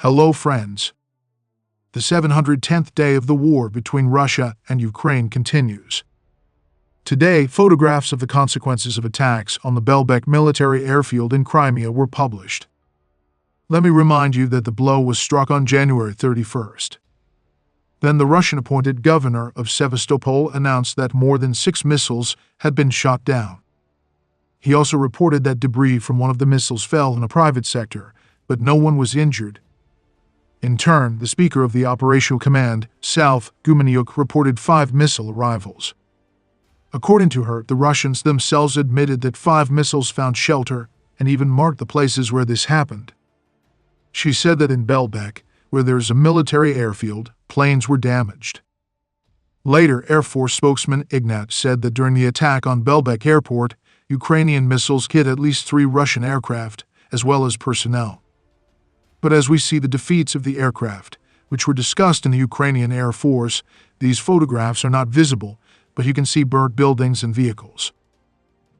Hello, friends. The 710th day of the war between Russia and Ukraine continues. Today, photographs of the consequences of attacks on the Belbek military airfield in Crimea were published. Let me remind you that the blow was struck on January 31st. Then the Russian-appointed governor of Sevastopol announced that more than 6 missiles had been shot down. He also reported that debris from one of the missiles fell in a private sector, but no one was injured. In turn, the speaker of the Operational Command, South Gumeniuk, reported 5 missile arrivals. According to her, the Russians themselves admitted that 5 missiles found shelter and even marked the places where this happened. She said that in Belbek, where there is a military airfield, planes were damaged. Later, Air Force spokesman Ignat said that during the attack on Belbek airport, Ukrainian missiles hit at least 3 Russian aircraft, as well as personnel. But as we see the defeats of the aircraft, which were discussed in the Ukrainian Air Force, these photographs are not visible, but you can see burnt buildings and vehicles.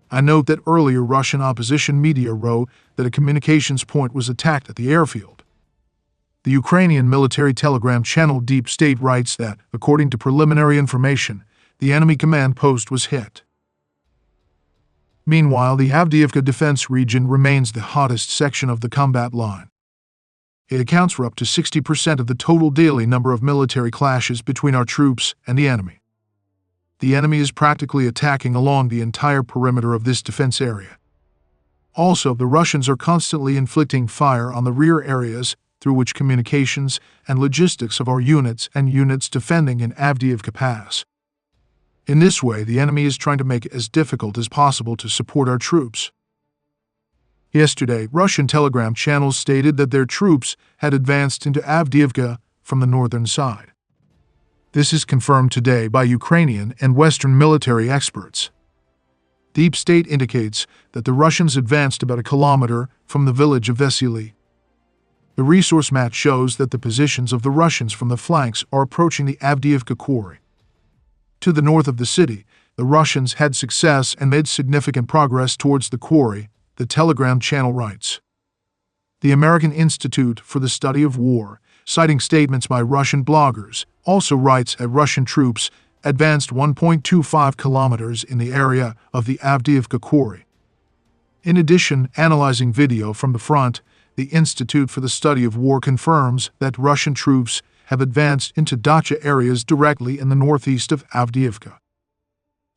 I note that earlier Russian opposition media wrote that a communications point was attacked at the airfield. The Ukrainian military telegram channel Deep State writes that, according to preliminary information, the enemy command post was hit. Meanwhile, the Avdiivka defense region remains the hottest section of the combat line. It accounts for up to 60% of the total daily number of military clashes between our troops and the enemy. The enemy is practically attacking along the entire perimeter of this defense area. Also, the Russians are constantly inflicting fire on the rear areas through which communications and logistics of our units and units defending in Avdiivka pass. In this way, the enemy is trying to make it as difficult as possible to support our troops. Yesterday, Russian telegram channels stated that their troops had advanced into Avdiivka from the northern side. This is confirmed today by Ukrainian and Western military experts. Deep State indicates that the Russians advanced about a kilometer from the village of Vesely. The resource map shows that the positions of the Russians from the flanks are approaching the Avdiivka quarry. To the north of the city, the Russians had success and made significant progress towards the quarry, the telegram channel writes. The American Institute for the Study of War, citing statements by Russian bloggers, also writes that Russian troops advanced 1.25 kilometers in the area of the Avdiivka quarry. In addition, analyzing video from the front, the Institute for the Study of War confirms that Russian troops have advanced into dacha areas directly in the northeast of Avdiivka.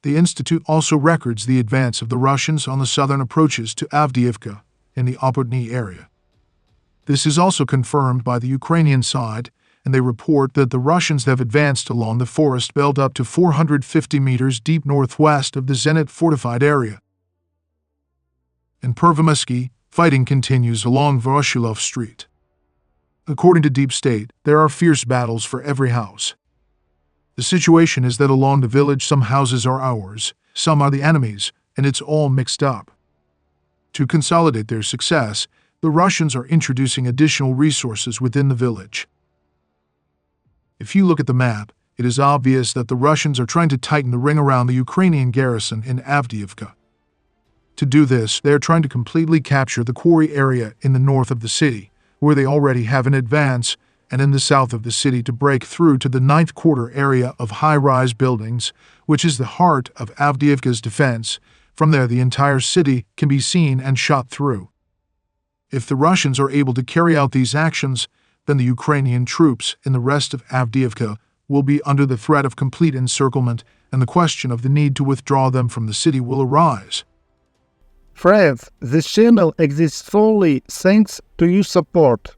The Institute also records the advance of the Russians on the southern approaches to Avdiivka in the Opotny area. This is also confirmed by the Ukrainian side, and they report that the Russians have advanced along the forest belt up to 450 meters deep northwest of the Zenit fortified area. In Pervomysky, fighting continues along Voroshilov Street. According to Deep State, there are fierce battles for every house. The situation is that along the village some houses are ours, some are the enemy's, and it's all mixed up. To consolidate their success, the Russians are introducing additional resources within the village. If you look at the map, it is obvious that the Russians are trying to tighten the ring around the Ukrainian garrison in Avdiivka. To do this, they are trying to completely capture the quarry area in the north of the city, where they already have an advance, and in the south of the city to break through to the ninth quarter area of high-rise buildings, which is the heart of Avdiivka's defense. From there, the entire city can be seen and shot through. If the Russians are able to carry out these actions, then the Ukrainian troops in the rest of Avdiivka will be under the threat of complete encirclement, and the question of the need to withdraw them from the city will arise. Friends, this channel exists solely thanks to your support.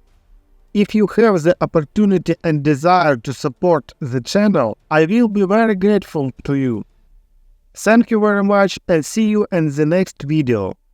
If you have the opportunity and desire to support the channel, I will be very grateful to you. Thank you very much and see you in the next video.